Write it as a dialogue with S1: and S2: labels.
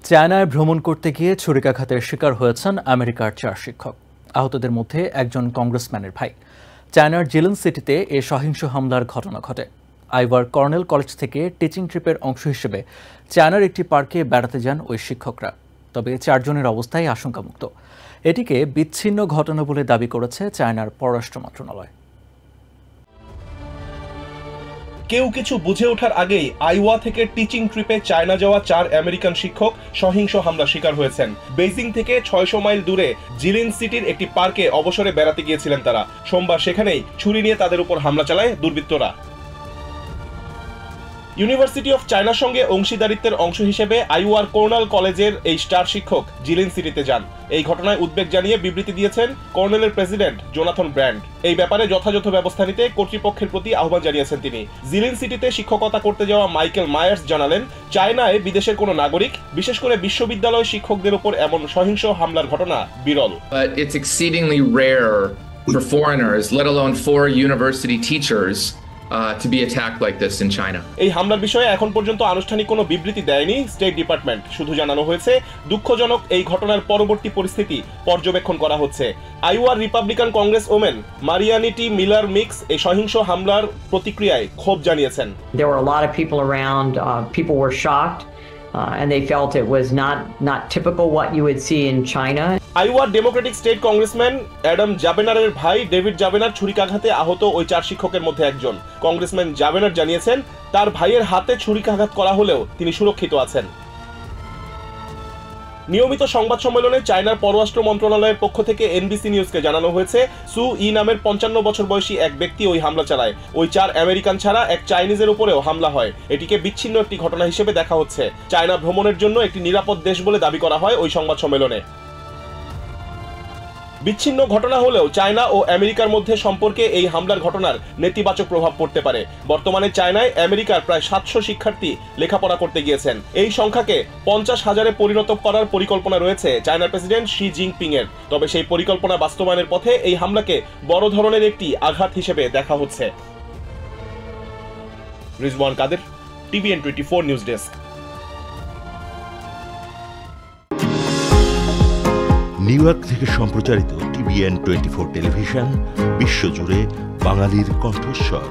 S1: চায়নায় ভ্রমণ করতে গিয়ে ছুরিকাঘাতের শিকার হয়েছেন আমেরিকার 4 শিক্ষক। আহতদের মধ্যে একজন কংগ্রেসম্যানের ভাই। চায়নার জিলিন সিটিতে এ সহিংস হামলার ঘটনা ঘটে। আইওয়ার কর্নেল কলেজ থেকে টিচিং ট্রিপের অংশ হিসেবে চায়নার একটি পার্কে বেড়াতে যান ওই শিক্ষকরা। তবে 4 জনের অবস্থাই আশঙ্কামুক্ত। এটিকে বিচ্ছিন্ন ঘটনা বলে দাবি করেছে চায়নার পররাষ্ট্র মন্ত্রণালয়।
S2: কেউ কিছু বুঝে ওঠার আগেই আইওয়া থেকে টিচিং ট্রিপে চায়না যাওয়া 4 আমেরিকান শিক্ষক সহিংস হামলার শিকার হয়েছেন। বেইজিং থেকে 600 মাইল দূরে জিলিন সিটির একটি পার্কে অবসরে বেড়াতে গিয়েছিলেন তারা। সোমবার সেখানেই ছুরি নিয়ে তাদের উপর হামলা চালায় দুর্বৃত্তরা। ইউনিভার্সিটি অফ চায়নার সঙ্গে অংশীদারিত্বের অংশ হিসেবে আইওয়ার কর্নেল কলেজের এই 4 শিক্ষক জিলিন সিটিতে যান। এই ঘটনায় উদ্বেগ জানিয়ে বিবৃতি দিয়েছেন কর্নেলের প্রেসিডেন্ট জোনাথন ব্র্যান্ড। এই ব্যাপারে যথাযথ ব্যবস্থা নিতে কর্তৃপক্ষের প্রতি আহ্বান জানিয়েছেন তিনি। জিলিন সিটিতে শিক্ষকতা করতে যাওয়া মাইকেল মায়ার্স জানালেন, চায়নায় বিদেশের কোনো নাগরিক, বিশেষ করে বিশ্ববিদ্যালয় শিক্ষকদের উপর এমন সহিংস হামলার ঘটনা বিরল।
S3: It's exceedingly rare for foreigners, let alone for university teachers, to be attacked like this in China.
S2: এই হামলার বিষয়ে এখন পর্যন্ত আনুষ্ঠানিক কোনো বিবৃতি দেয়নি স্টেট ডিপার্টমেন্ট। শুধু জানানো হয়েছে দুঃখজনক এই ঘটনার পরবর্তী পরিস্থিতি পর্যবেক্ষণ করা হচ্ছে। আইওয়ার রিপাবলিকান কংগ্রেস ওমেন মারিয়ানি টি মিলার মিক্স এই সহিংস হামলার প্রতিক্রিয়ায় ক্ষোভ জানিয়েছেন।
S4: There were a lot of people around. People were shocked. And they felt it was not typical what you would see in China.
S2: আইওয়ার ডেমোক্রেটিক স্টেট কংগ্রেসম্যান অ্যাডাম জাবেনারের ভাই David জাবেনার ছুরিকাঘাতে আহত ওই 4 শিক্ষকের মধ্যে একজন। কংগ্রেসম্যান জাবেনার জানিয়েছেন, তার ভাইয়ের হাতে ছুরিকাঘাত করা হলেও তিনি সুরক্ষিত আছেন। নিয়মিত সংবাদ সম্মেলনে চায়নার পররাষ্ট্র মন্ত্রণালয়ের পক্ষ থেকে এনবিসি নিউজকে জানানো হয়েছে, সু ই নামের 55 বছর বয়সী এক ব্যক্তি ওই হামলা চালায়। ওই 4 আমেরিকান ছাড়া এক চাইনিজের উপরেও হামলা হয়। এটিকে বিচ্ছিন্ন একটি ঘটনা হিসেবে দেখা হচ্ছে। চায়না ভ্রমণের জন্য একটি নিরাপদ দেশ বলে দাবি করা হয় ওই সংবাদ সম্মেলনে। বিচ্ছিন্ন ঘটনা হলেও চায়না ও আমেরিকার মধ্যে সম্পর্কে এই হামলার ঘটনার নেতিবাচক প্রভাব পড়তে পারে। বর্তমানে চায়নায় আমেরিকার প্রায় 700 শিক্ষার্থী লেখাপড়া করতে গিয়েছেন। এই সংখ্যাকে 50,000-এ পরিণত করার পরিকল্পনা রয়েছে চায়নার প্রেসিডেন্ট শি জিনপিং এর। তবে সেই পরিকল্পনা বাস্তবায়নের পথে এই হামলাকে বড় ধরনের একটি আঘাত হিসেবে দেখা হচ্ছে। Rizwan Kader, TVN 24 news desk.
S5: New York থেকে সম্প্রচারিত টিভিএন 24 টেলিভিশন বিশ্বজুড়ে বাঙালির কণ্ঠস্বর।